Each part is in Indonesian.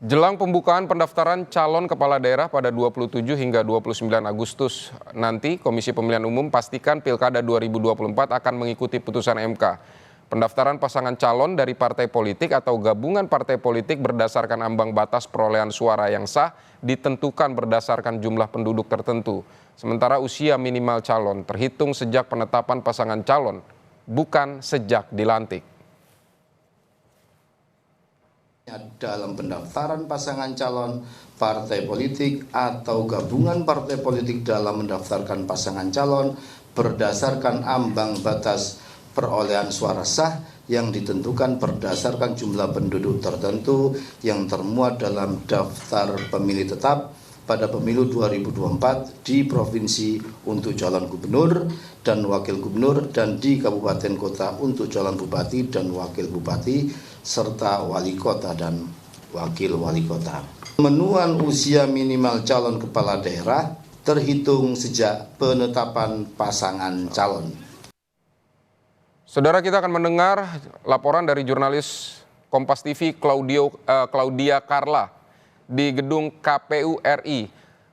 Jelang pembukaan pendaftaran calon kepala daerah pada 27 hingga 29 Agustus nanti, Komisi Pemilihan Umum pastikan Pilkada 2024 akan mengikuti putusan MK. Pendaftaran pasangan calon dari partai politik atau gabungan partai politik berdasarkan ambang batas perolehan suara yang sah ditentukan berdasarkan jumlah penduduk tertentu. Sementara usia minimal calon terhitung sejak penetapan pasangan calon, bukan sejak dilantik. Dalam pendaftaran pasangan calon partai politik atau gabungan partai politik dalam mendaftarkan pasangan calon berdasarkan ambang batas perolehan suara sah yang ditentukan berdasarkan jumlah penduduk tertentu yang termuat dalam daftar pemilih tetap pada pemilu 2024 di provinsi untuk calon gubernur dan wakil gubernur dan di kabupaten kota untuk calon bupati dan wakil bupati serta wali kota dan wakil wali kota. Pemenuhan usia minimal calon kepala daerah terhitung sejak penetapan pasangan calon. Saudara, kita akan mendengar laporan dari jurnalis Kompas TV Claudia Carla di gedung KPU RI.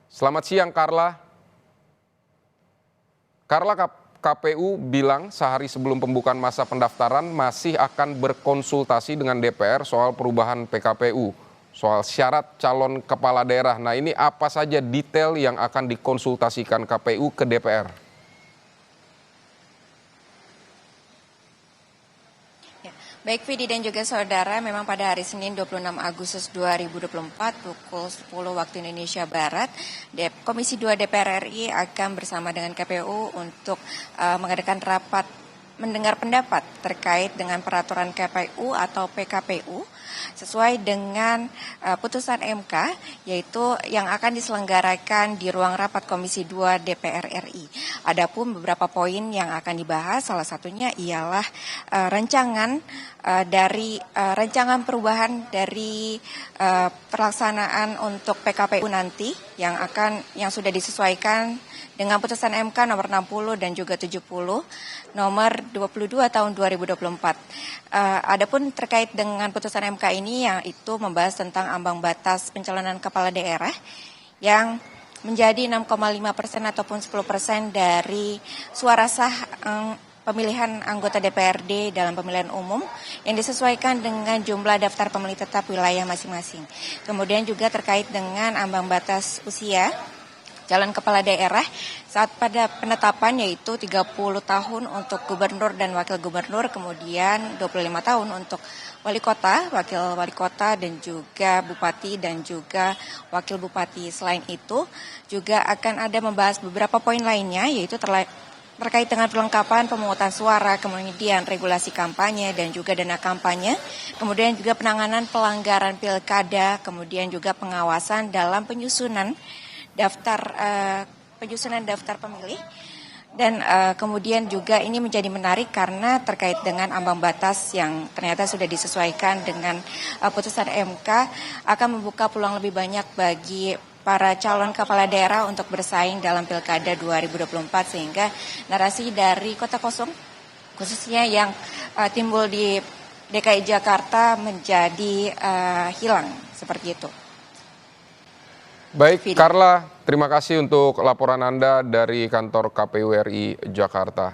Selamat siang, Carla. Carla, KPU bilang sehari sebelum pembukaan masa pendaftaran masih akan berkonsultasi dengan DPR soal perubahan PKPU, soal syarat calon kepala daerah. Nah, ini apa saja detail yang akan dikonsultasikan KPU ke DPR? Baik Vidi dan juga saudara, memang pada hari Senin 26 Agustus 2024 pukul 10 waktu Indonesia Barat, Komisi 2 DPR RI akan bersama dengan KPU untuk mengadakan rapat mendengar pendapat terkait dengan peraturan KPU atau PKPU sesuai dengan putusan MK, yaitu yang akan diselenggarakan di ruang rapat Komisi 2 DPR RI. Adapun beberapa poin yang akan dibahas, salah satunya ialah rancangan perubahan dari pelaksanaan untuk PKPU nanti yang sudah disesuaikan dengan putusan MK nomor 60 dan juga 70 nomor 22 tahun 2024. Adapun terkait dengan putusan MK ini yang itu membahas tentang ambang batas pencalonan kepala daerah yang menjadi 6,5% ataupun 10% dari suara sah pemilihan anggota DPRD dalam pemilihan umum yang disesuaikan dengan jumlah daftar pemilih tetap wilayah masing-masing. Kemudian juga terkait dengan ambang batas usia calon kepala daerah saat pada penetapan, yaitu 30 tahun untuk gubernur dan wakil gubernur, kemudian 25 tahun untuk wali kota, wakil wali kota, dan juga bupati dan juga wakil bupati. Selain itu juga akan ada membahas beberapa poin lainnya, yaitu terkait dengan perlengkapan pemungutan suara, kemudian regulasi kampanye dan juga dana kampanye, kemudian juga penanganan pelanggaran pilkada, kemudian juga pengawasan dalam penyusunan daftar pemilih, dan kemudian juga ini menjadi menarik karena terkait dengan ambang batas yang ternyata sudah disesuaikan dengan putusan MK akan membuka peluang lebih banyak bagi para calon kepala daerah untuk bersaing dalam Pilkada 2024, sehingga narasi dari kota kosong khususnya yang timbul di DKI Jakarta menjadi hilang seperti itu. Baik, Carla, terima kasih untuk laporan Anda dari kantor KPU RI Jakarta.